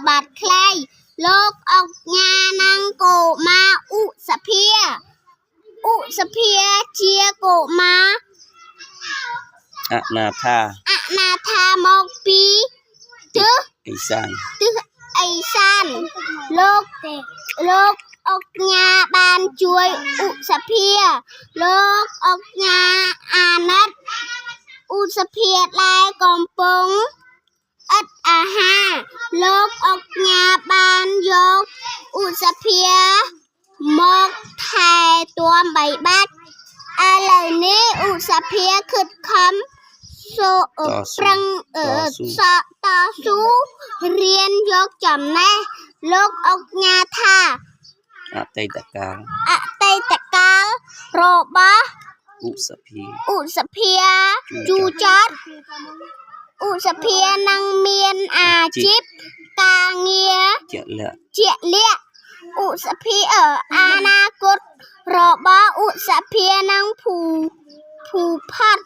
បាត់ខ្លៃលោកអុកញ៉ានឹងកូម៉ាឧសភាជាកូម៉ាអនាថាមកពីទិសឥសានលោកអុកញ៉ាបានជួយឧសភាលោកអុកញ៉ាអាណិតឧសភាដែលកំពុងឥតអាហារលោកអុកញ៉ាបានយកឧសភាមកថែទាំបីបាច់ឥឡូវនេះឧសភាខិតខំប្រឹងតស៊ូរៀនយកចំណេះលោកអុកញ៉ាថាអតីតកាលរបស់ឧសភាជូចត់ឧសភានឹងមានអាជីពការងារជាក់លាក់ឧសភាអនាគតរបស់ឧសភានឹងភូផាត់